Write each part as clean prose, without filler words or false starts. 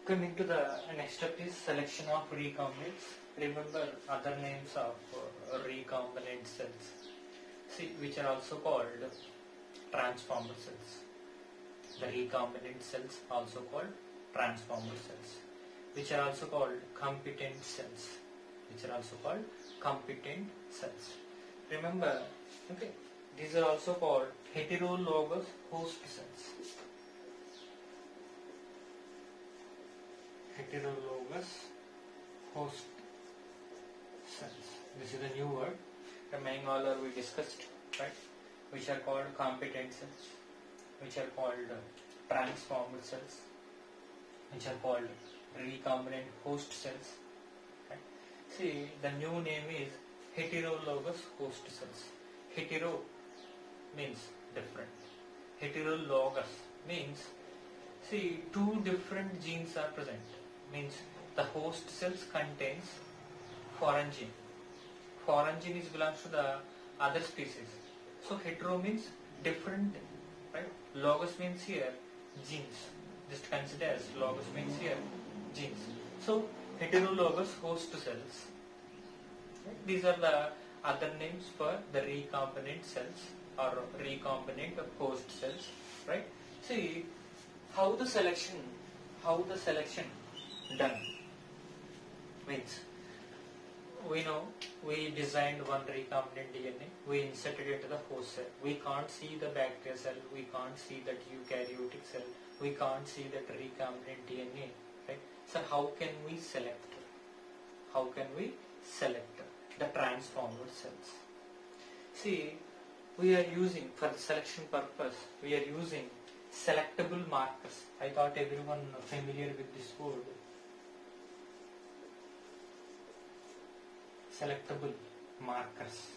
Coming to the next step is selection of recombinants. Remember other names of recombinant cells, see, which are also called transformer cells. The recombinant cells also called transformer cells, which are also called competent cells, which are also called competent cells. Remember, okay, these are also called heterologous host cells. Heterologous host cells. This is a new word. Remaining all are we discussed, right? Which are called competent cells, which are called transformer cells, which are called recombinant host cells. Right? See, the new name is heterologous host cells. Hetero means different. Heterologous means, see, two different genes are present. Means the host cells contains foreign gene. Foreign gene is belongs to the other species. So hetero means different, right? Logos means here genes. Just consider as logos means here genes. So heterologous host cells. Right? These are the other names for the recombinant cells or recombinant host cells, right? See how the selection done means, we know we designed one recombinant DNA, we inserted it to the host cell. We can't see the bacteria cell, we can't see that eukaryotic cell, we can't see that recombinant DNA, right? So how can we select? How can we select the transformed cells? See, we are using, for the selection purpose, we are using selectable markers. I thought everyone familiar with this word. Selectable markers.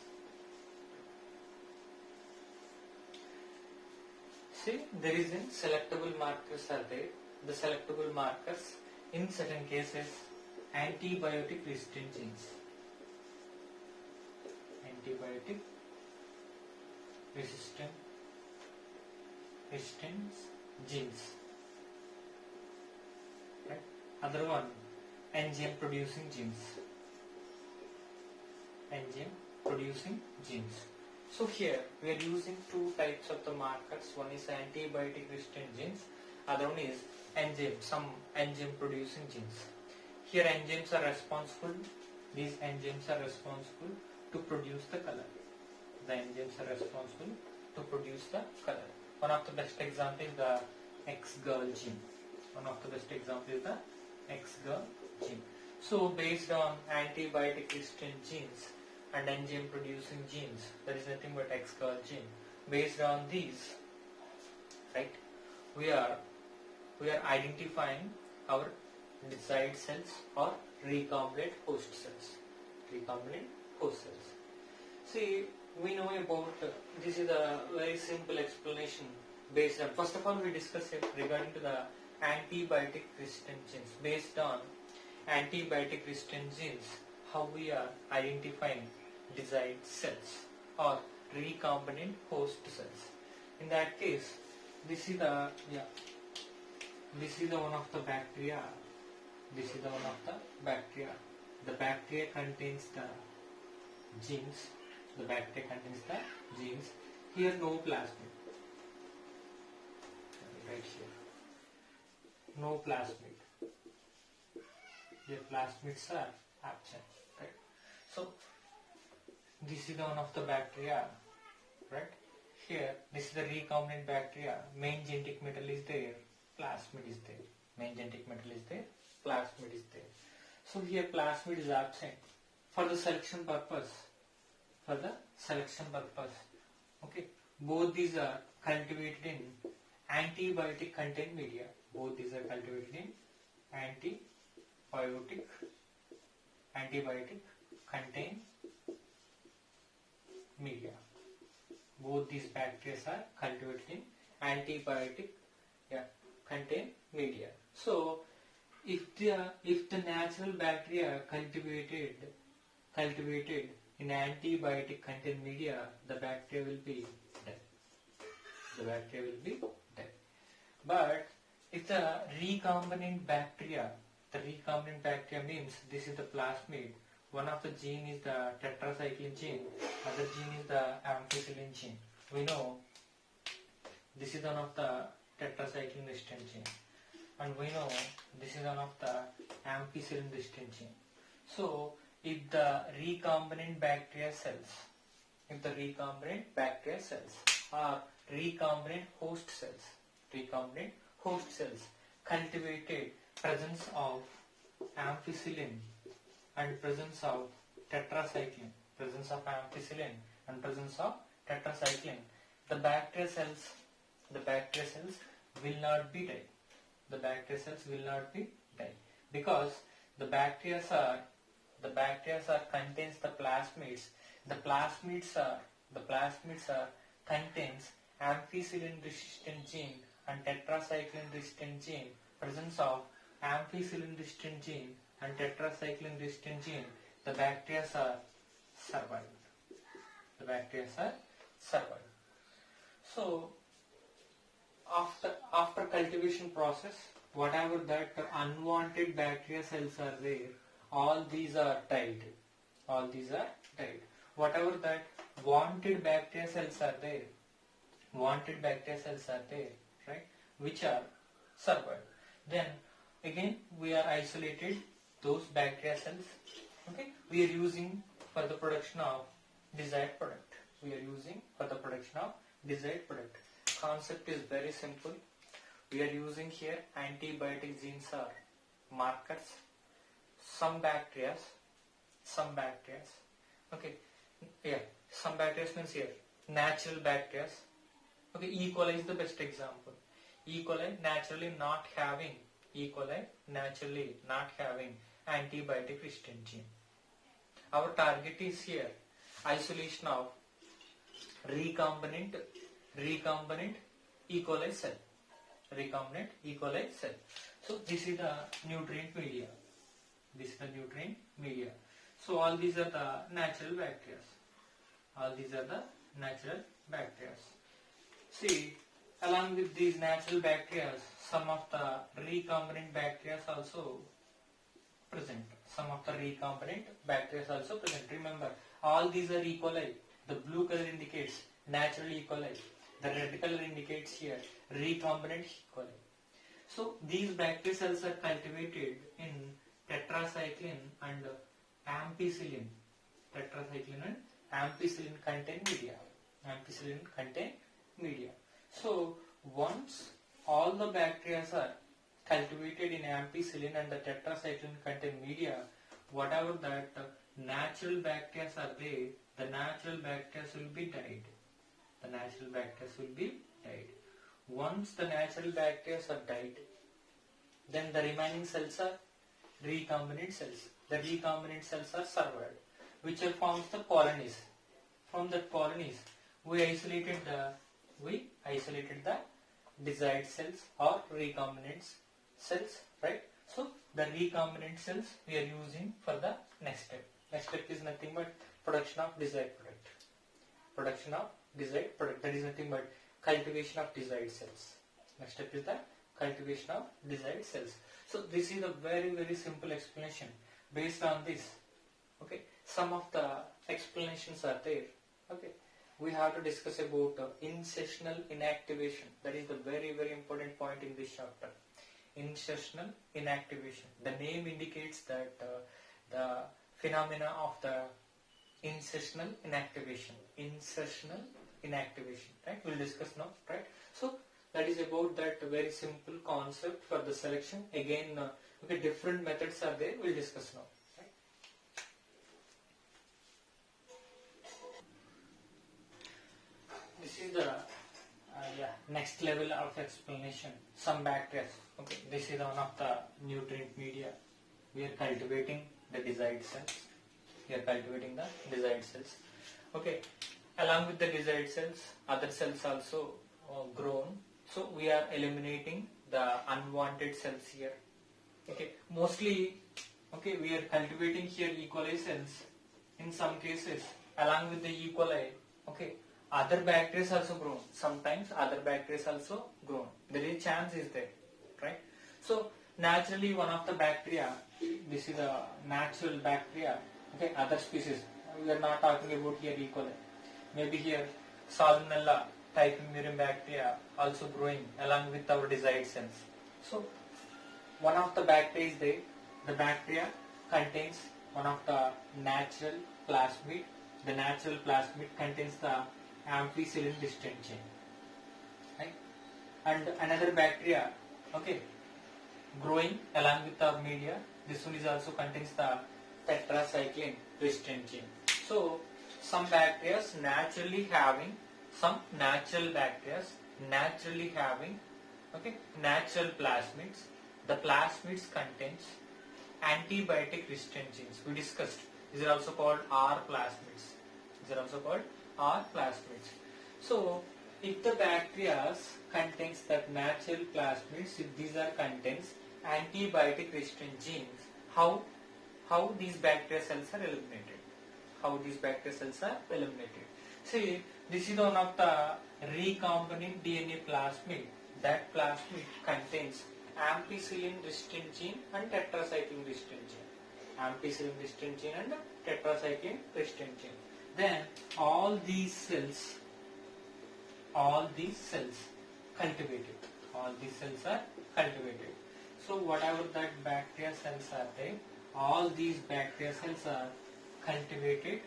See, there is in selectable markers are there. The selectable markers in certain cases antibiotic resistant genes. Antibiotic resistant genes. Right? Other one, enzyme producing genes. Enzyme producing genes. So here we are using two types of the markers. One is antibiotic resistant genes, other one is some enzyme producing genes. Here enzymes are responsible, these enzymes are responsible to produce the color. The enzymes are responsible to produce the color. One of the best example is the X-girl gene. One of the best example is the X-girl gene. So based on antibiotic resistant genes and enzyme producing genes, there is nothing but X-girl gene. Based on these, right, we are identifying our desired cells or recombinant host cells. Recombinant host cells. See, we know about this is a very simple explanation based on, first of all we discuss it regarding to the antibiotic resistant genes. Based on antibiotic resistant genes, how we are identifying desired cells or recombinant host cells. In that case, this is the one of the bacteria. This is the one of the bacteria. The bacteria contains the genes. The bacteria contains the genes. Here no plasmid. Right here. No plasmid. Here plasmids are absent. Right. So this is the one of the bacteria. Right. Here this is the recombinant bacteria. Main genetic metal is there. Plasmid is there. Main genetic metal is there. Plasmid is there. So here plasmid is absent. For the selection purpose. Okay, both these are cultivated in antibiotic contained media. Both these are cultivated in antibiotic contained media. Both these bacteria are cultivated in antibiotic contained media. So if the natural bacteria cultivated in antibiotic contained media, the bacteria will be dead. But If the recombinant bacteria means this is the plasmid. One of the gene is the tetracycline gene, other gene is the ampicillin gene. We know this is one of the tetracycline resistant gene, and we know this is one of the ampicillin resistant gene. So, if the recombinant bacteria cells, or recombinant host cells cultivated presence of ampicillin and presence of tetracycline, the bacteria cells will not be die. Because the bacteria contains the plasmids. The plasmids are contains ampicillin resistant gene and tetracycline resistant gene. Presence of ampicillin resistant gene and tetracycline resistant gene, the bacteria are survived. So after cultivation process, whatever that unwanted bacteria cells are there, all these are died. Whatever that wanted bacteria cells are there, right, which are survived. Then again we are isolated those bacteria cells. Okay, we are using for the production of desired product. Concept is very simple. We are using here antibiotic genes are markers. Some bacteria. Okay, yeah. Some bacteria means here natural bacteria. Okay, E. coli is the best example. E. coli naturally not having antibiotic resistant gene. Our target is here isolation of recombinant E. coli cell. So this is the nutrient media. So all these are the natural bacteria. See, along with these natural bacteria, some of the recombinant bacteria also present. Remember, all these are E. coli. The blue color indicates natural E. coli. The red color indicates here recombinant E. coli. So these bacteria cells are cultivated in tetracycline and ampicillin. Contain media. So once all the bacteria are cultivated in ampicillin and the tetracycline contain media, whatever that natural bacteria are there, the natural bacteria will be died. Once the natural bacteria are died, then the remaining cells are recombinant cells. The recombinant cells are survived, which forms the colonies. From that colonies, we isolated the desired cells or recombinant cells, right? So the recombinant cells we are using for the next step. Next step is nothing but production of desired product. That is nothing but cultivation of desired cells. Next step is the cultivation of desired cells. So this is a very, very simple explanation. Based on this, okay, some of the explanations are there. Okay, we have to discuss about insertional inactivation. That is the very, very important point in this chapter. Insertional inactivation. The name indicates that the phenomena of the insertional inactivation. Right? We'll discuss now. Right? So that is about that very simple concept for the selection. Again, okay, different methods are there. We'll discuss now. Right? This is the next level of explanation. Some bacteria. Okay, this is one of the nutrient media. We are cultivating the desired cells. Okay, along with the desired cells, other cells also grown. So we are eliminating the unwanted cells here. Okay, mostly, okay, we are cultivating here E. coli cells. In some cases, along with the E. coli, okay, other bacteria also grown. Sometimes other bacteria also grown. There is chance is there. right? So naturally one of the bacteria, this is a natural bacteria, okay, other species, we are not talking about here E. coli, maybe here Salmonella type murine bacteria also growing along with our desired cells. So one of the bacteria is there, the bacteria contains one of the natural plasmid, the natural plasmid contains the ampicillin distant chain, right? And another bacteria, okay, growing along with the media, this one is also contains the tetracycline resistant chain. So some bacteria naturally having, some natural bacteria naturally having, okay, natural plasmids. The plasmids contains antibiotic resistant genes. We discussed. These are also called R plasmids. These are also called R plasmids. So if the bacteria contains that natural plasmids, if these are contains antibiotic resistant genes, how these bacteria cells are eliminated? How these bacteria cells are eliminated? See, this is one of the recombinant DNA plasmid. That plasmid contains ampicillin resistant gene and tetracycline resistant gene. Ampicillin resistant gene and tetracycline resistant gene. Then all these cells cultivated. All these cells are cultivated. So whatever that bacteria cells are there, all these bacteria cells are cultivated.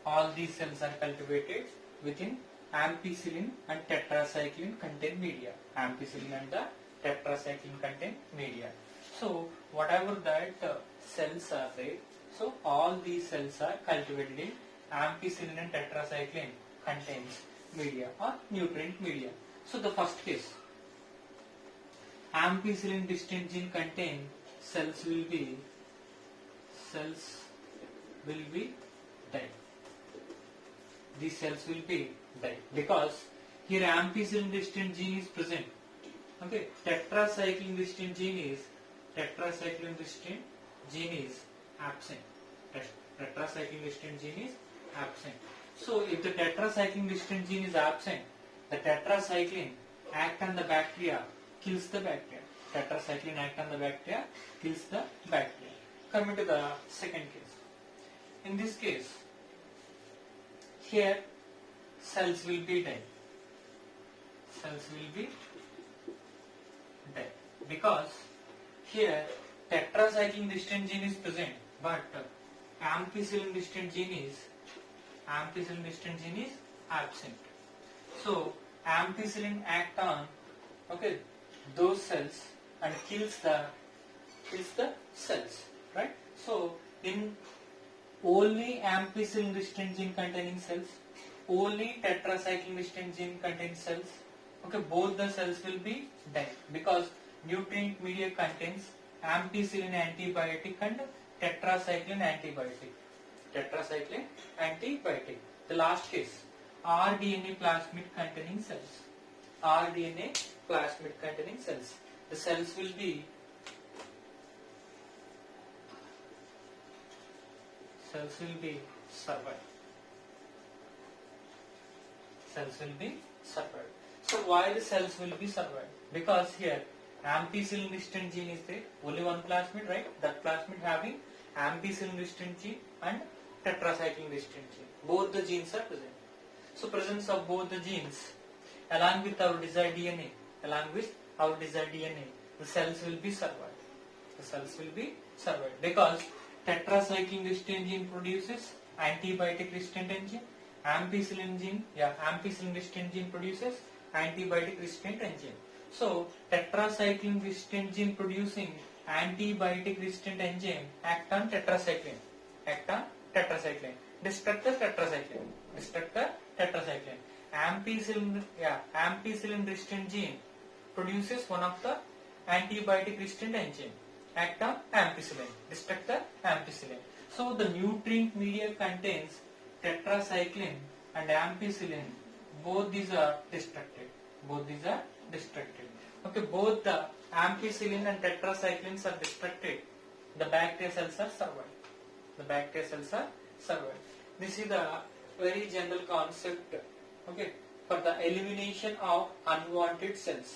All these cells are cultivated within ampicillin and tetracycline contained media. Ampicillin and the tetracycline contained media. So whatever that cells are there, so all these cells are cultivated in ampicillin and tetracycline contains media or nutrient media. So the first case, ampicillin distant gene contain cells will be dead. These cells will be dead because here ampicillin distant gene is present. Okay, tetracycline distant gene is absent. Tetracycline distant gene is absent. So if the tetracycline distant gene is absent, the tetracycline act on the bacteria, kills the bacteria. Tetracycline act on the bacteria, kills the bacteria. Coming to the second case. In this case, here cells will be dead. Cells will be dead because here tetracycline distant gene is present, but ampicillin distant gene is absent. So ampicillin act on, okay, those cells and kills the cells, right? So in only ampicillin distant gene containing cells, only tetracycline distant gene containing cells, okay, both the cells will be dead because nutrient media contains ampicillin antibiotic and tetracycline antibiotic. Tetracycline antibiotic. The last case, rDNA plasmid containing cells. rDNA plasmid containing cells. The cells will be survived. Cells will be survived. So why the cells will be survived? Because here ampicillin distant gene is there, only one plasmid, right? That plasmid having ampicillin distant gene and tetracycline distant gene. Both the genes are present. So presence of both the genes along with our desired DNA, the cells will be survived. The cells will be survived because tetracycline distant gene produces antibiotic resistant enzyme. Ampicillin distant gene produces antibiotic resistant enzyme. So tetracycline resistant gene producing antibiotic resistant enzyme act on tetracycline. Destruct the tetracycline. Ampicillin resistant gene produces one of the antibiotic resistant enzyme. Act on ampicillin. Destruct the ampicillin. So the nutrient media contains tetracycline and ampicillin, both these are destructed. Both these are destructed. Okay, both the ampicillin and tetracyclines are destructed. The bacteria cells are survived. The bacteria cells are survived. This is the very general concept. Okay, for the elimination of unwanted cells.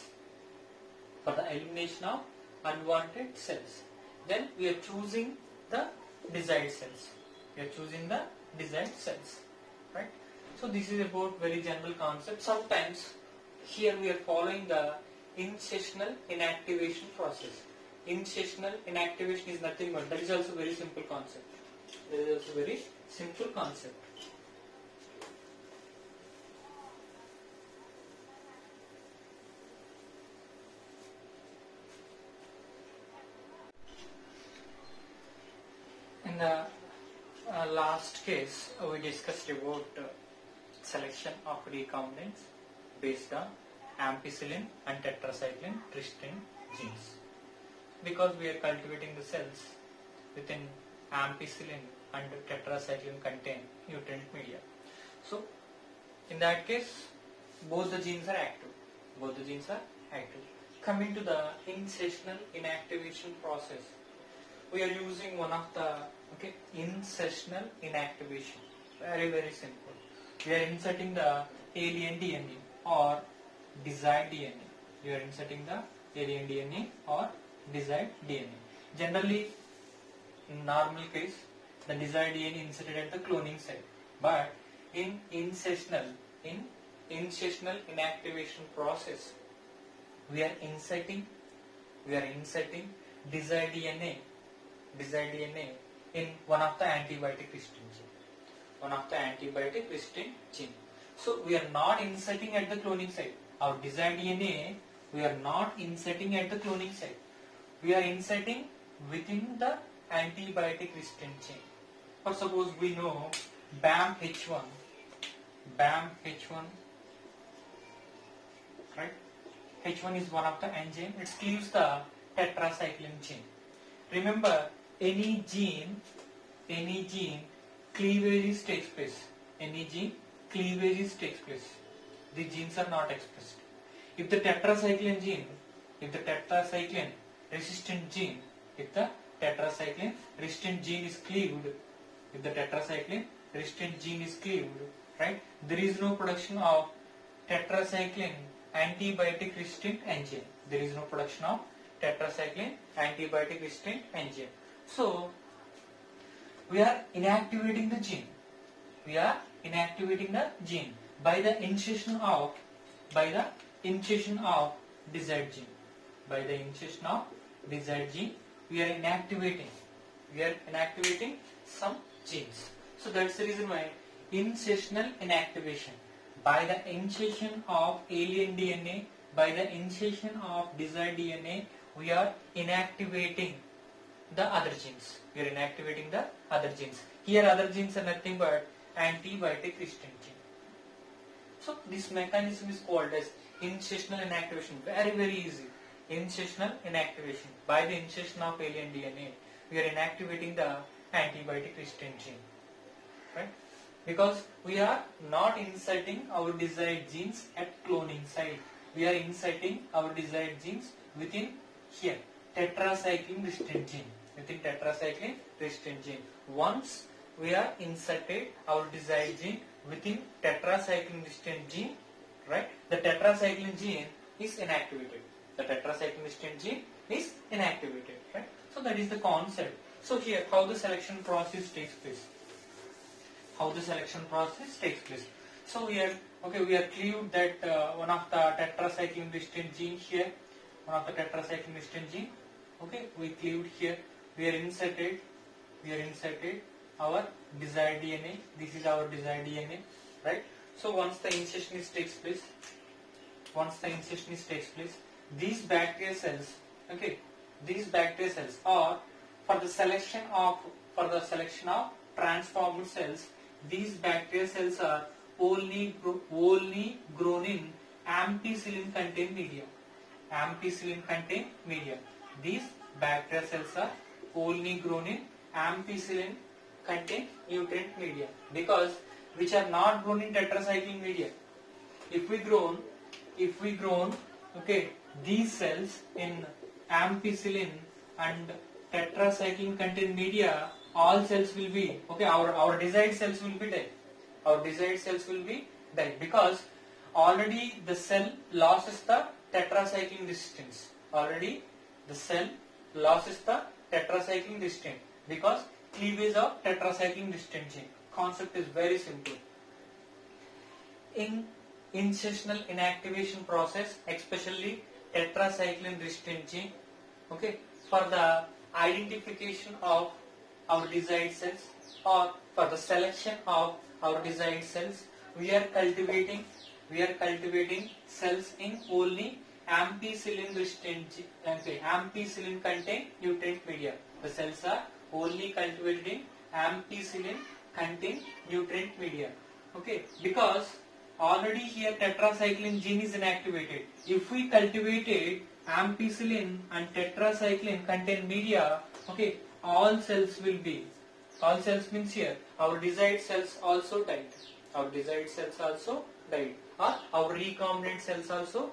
For the elimination of unwanted cells. Then we are choosing the desired cells. We are choosing the desired cells. Right? So this is about very general concept. Sometimes here we are following the in-sessional inactivation process. In-sessional inactivation is nothing but, that is also very simple concept. That is also very simple concept. In the last case, we discussed about selection of recombinants based on ampicillin and tetracycline tristin genes. Because we are cultivating the cells within ampicillin and tetracycline contain nutrient media. So, in that case, both the genes are active. Both the genes are active. Coming to the in-sessional inactivation process, we are using one of the in-sessional inactivation. Very simple. We are inserting the alien DNA or desired DNA. We are inserting the alien DNA or desired DNA. Generally, in normal case, the desired DNA inserted at the cloning site. But in in-sessional inactivation process, we are inserting desired DNA in one of the antibiotic resistant gene. So we are not inserting at the cloning site. Our desired DNA we are not inserting at the cloning site. We are inserting within the antibiotic resistant gene. For suppose we know BAMH1, right? H1 is one of the enzyme. It cleaves the tetracycline gene. Remember, any gene cleavage takes place. Any gene cleavage takes place. The genes are not expressed. If the tetracycline resistant gene is cleaved, right? There is no production of tetracycline antibiotic resistant enzyme. There is no production of tetracycline antibiotic resistant enzyme. So we are inactivating the gene. By the insertion of desired gene. By the insertion of desired gene, we are inactivating some genes. So that's the reason why in-sessional inactivation. By the insertion of alien DNA, by the insertion of desired DNA, we are inactivating the other genes. Here other genes are nothing but antibiotic resistant gene. So this mechanism is called as in-sessional inactivation. Very easy. In-sessional inactivation. By the insertion of alien DNA, we are inactivating the antibiotic resistant gene. Right? Because we are not inserting our desired genes at cloning site. We are inserting our desired genes within here, tetracycline resistant gene. Once we are inserted our desired gene within tetracycline resistant gene, right? The tetracycline gene is inactivated. Right? So that is the concept. So here, how the selection process takes place. So here, we are cleaved that one of the tetracycline resistant gene here, we cleaved here. We are inserted our desired DNA. This is our desired DNA, right? So once the insertion takes place, these bacterial cells are for the selection of transformed cells. These bacterial cells are only grown in ampicillin contained media. These bacterial cells are only grown in ampicillin contained nutrient media, because which are not grown in tetracycline media. If we grown, okay, these cells in ampicillin and tetracycline contained media, all cells will be, okay, our desired cells will be dead. Our desired cells will be dead because already the cell loses the tetracycline resistance. Already the cell loses the tetracycline resistance because cleavage of tetracycline resistant gene. Concept is very simple. In insertional inactivation process, especially tetracycline resistant gene, okay, for the identification of our desired cells or for the selection of our desired cells, we are cultivating cells in only ampicillin resistant, ampicillin contained nutrient media. The cells are only cultivated in ampicillin contained nutrient media. Okay, because already here tetracycline gene is inactivated. If we cultivated ampicillin and tetracycline contained media, okay, all cells means here our desired cells also died. Our desired cells also died, or our recombinant cells also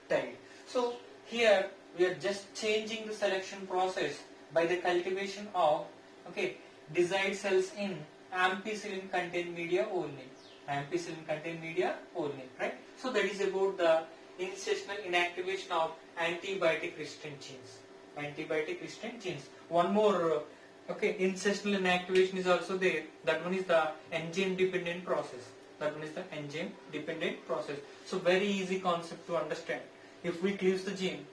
died. So here we are just changing the selection process by the cultivation of, okay, desired cells in ampicillin contained media only. Ampicillin contained media only, right? So that is about the insertional inactivation of antibiotic resistant genes. Antibiotic resistant genes. One more, okay, insertional inactivation is also there. That one is the enzyme dependent process. That one is the enzyme dependent process. So very easy concept to understand. If we cleave the gene,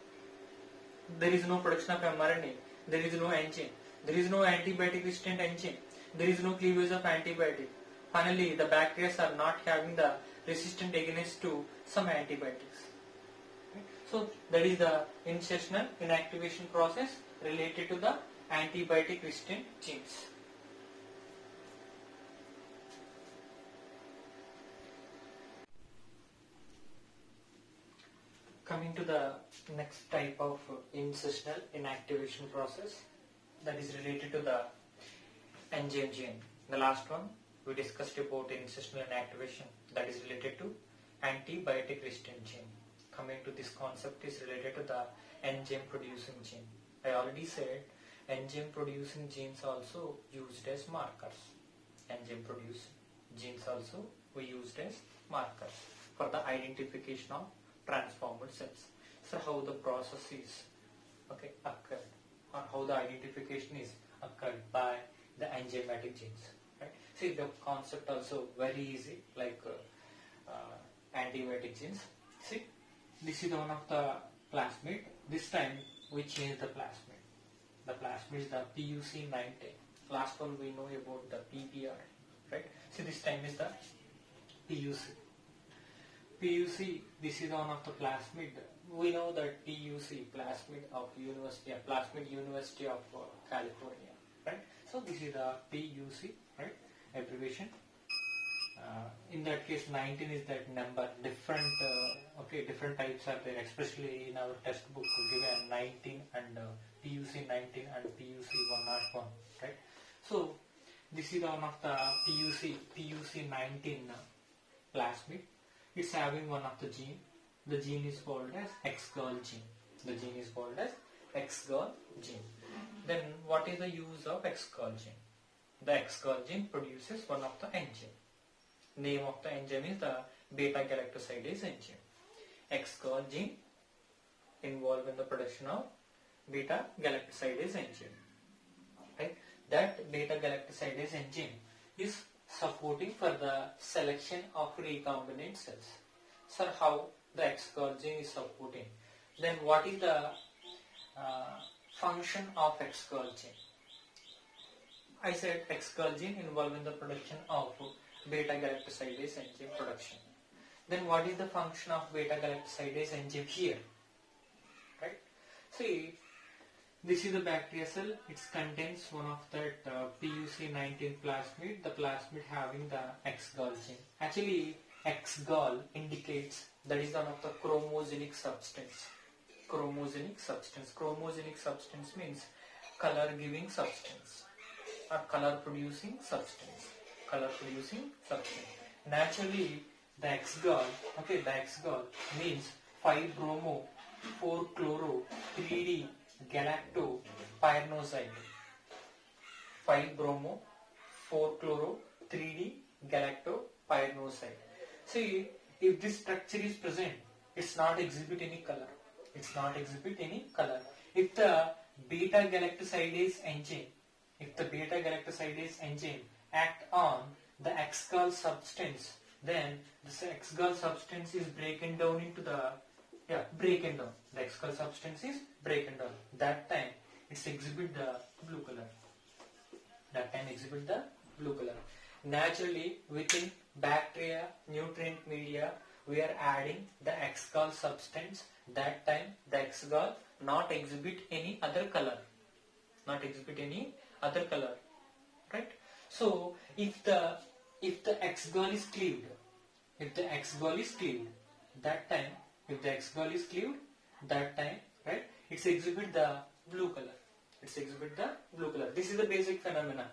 there is no production of mRNA, there is no enzyme, there is no antibiotic resistant enzyme, there is no cleavage of antibiotic. Finally, the bacteria are not having the resistant against to some antibiotics. Okay. So that is the insertional inactivation process related to the antibiotic resistant genes. Coming to the next type of insertional inactivation process, that is related to the enzyme gene. The last one we discussed about insertional inactivation, that is related to antibiotic resistant gene. Coming to this concept is related to the enzyme producing gene. I already said enzyme producing genes also used as markers. Enzyme producing genes also we used as markers for the identification of transformed cells. So how the process is, okay, occurred, or how the identification is occurred by the enzymatic genes, right? See, the concept also very easy, like antibiotic genes. See, this is one of the plasmid. This time we change the plasmid. The plasmid is the PUC19. Last one we know about the PPR, right? See, this time is the PUC. PUC, this is one of the plasmid. We know that PUC, plasmid University of California, right? So this is the PUC, right? Abbreviation. In that case, 19 is that number. Different, different types are there. Especially in our textbook, given 19 and PUC 19 and PUC 101, right? So this is one of the PUC 19 plasmid. It's having one of the gene. The gene is called as X-Gol gene. The gene is called as X-Gol gene. Then what is the use of X-Gol gene? The X-Gol gene produces one of the enzyme. Name of the enzyme is the beta-galactosidase enzyme. X-Gol gene involved in the production of beta-galactosidase enzyme. Right? That beta-galactosidase enzyme is supporting for the selection of recombinant cells. Sir, how the X-Gol gene is supporting? Then what is the function of X-Gol gene? I said X-Gol gene involved in the production of beta-galactosidase enzyme production. Then what is the function of beta-galactosidase enzyme here? Right? See, this is the bacteria cell. It contains one of that PUC19 plasmid. The plasmid having the X-Gol gene. Actually, X-Gol indicates that is one of the chromogenic substance. Chromogenic substance. Chromogenic substance means color-giving substance or color-producing substance. color producing substance. Naturally, the X-gal, okay, the X-gal means 5-bromo, 4-chloro, 3D galacto pyranoside. 5-bromo, 4-chloro, 3D galacto pyranoside. See, if this structure is present, it's not exhibit any color. It's not exhibit any color. If the beta galactosidase enzyme, act on the X-gal substance, then this X-gal substance is broken down into the the X-gal substance is broken down. That time it's exhibit the blue color. Naturally, within bacteria, nutrient media, we are adding the X-gal substance. That time the X-gal not exhibit any other color. Right? So if the X-gal is cleaved, that time right, it's exhibit the blue color. This is the basic phenomena.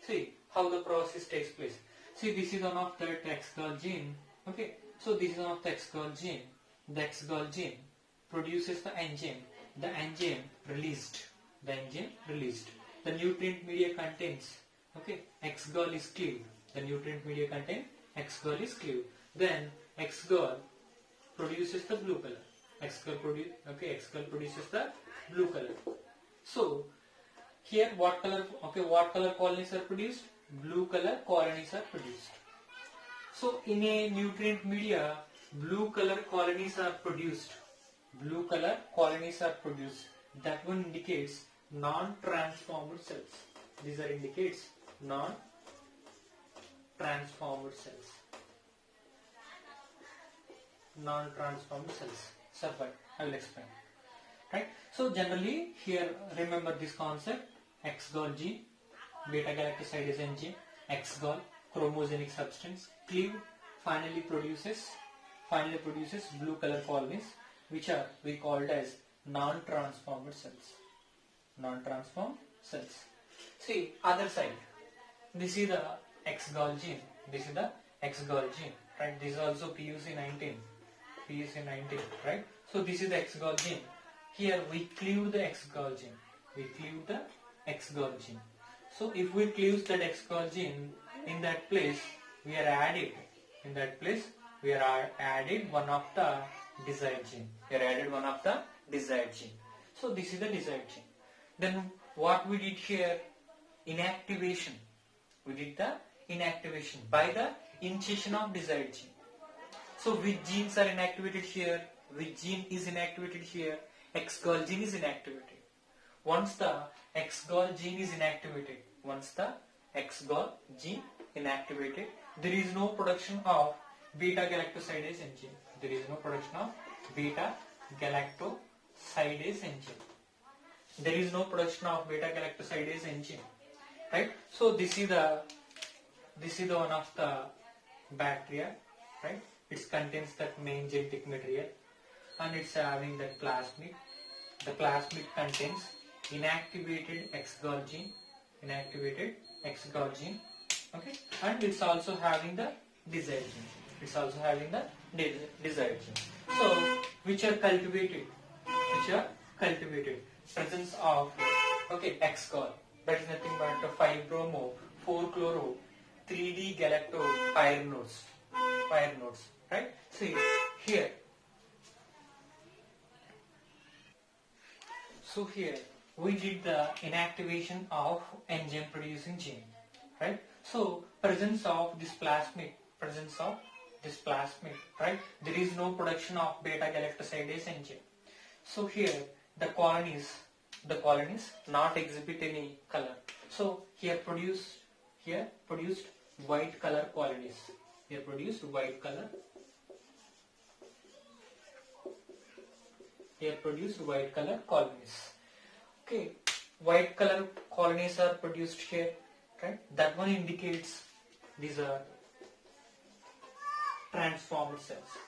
See how the process takes place. See, this is one of the X-gal gene. Okay, so this is one of the X-gal gene. The X-gal gene produces the enzyme. The enzyme released. The nutrient media contains. Okay, X-gal is cleaved. The nutrient media contains X-gal is cleaved. Then X-gal produces the blue color. X-gal produces the blue color. So here what color colonies are produced? Blue color colonies are produced. So in a nutrient media, blue color colonies are produced. That one indicates non-transformed cells. These are indicates non-transformed cells. But I will explain. Right? So generally here remember this concept: X-gal gene, beta galactosidase enzyme, X-gal chromogenic substance, cleaved, finally produces blue color colonies, which are we called as non-transformed cells. See other side. This is the X-gal gene. Right? This is also PUC19. Right? So this is the X-gal gene. Here we cleave the X-gal gene. So if we cleave that X-gal gene, in that place we are added one of the desired gene. So this is the desired gene. Then what we did here? Inactivation. We did the inactivation by the initiation of desired gene. So which genes are inactivated here? Which gene is inactivated here? X-gal gene is inactivated. Once the X-gal gene is inactivated, there is no production of beta galactosidase enzyme. Right? So this is the one of the bacteria. Right? It contains that main genetic material, and it's having that plasmid. The plasmid contains inactivated X-gal gene. Okay, and it's also having the desired gene. So which are cultivated? Presence of X-gal. That is nothing but 5-bromo, 4-chloro, 3D galacto pyranodes. Right? See here. So here we did the inactivation of enzyme producing gene. Right? So presence of this plasmid. Right? There is no production of beta galactosidase enzyme. So here the colonies not exhibit any color. So here produced white color colonies. Okay, white color colonies are produced here. Right? That one indicates these are transformed cells.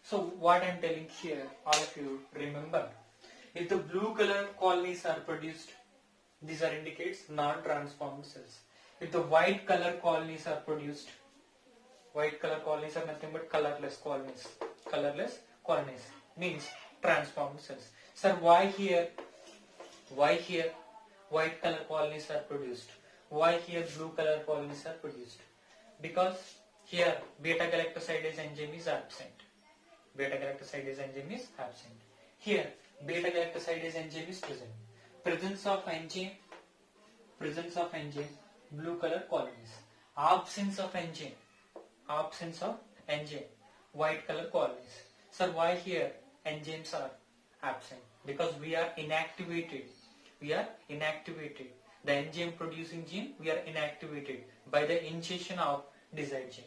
So what I am telling here, all of you remember, if the blue color colonies are produced, These are indicates non-transformed cells. If the white color colonies are produced, white color colonies are nothing but colorless colonies. Colorless colonies means transformed cells. Sir, why here white color colonies are produced? Why here blue color colonies are produced? Because here beta galactosidase enzyme is absent. Beta galactosidase enzyme is absent. Here beta galactosidase enzyme is present. Presence of enzyme, blue color colonies. Absence of enzyme, white color colonies. Sir, why here enzymes are absent? Because we are inactivated. The enzyme producing gene, we are inactivated by the initiation of desired gene.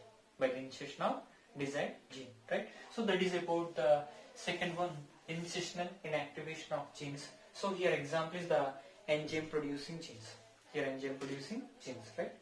Right? So that is about the second one, initiational inactivation of genes. So here example is the enzyme producing genes. Right?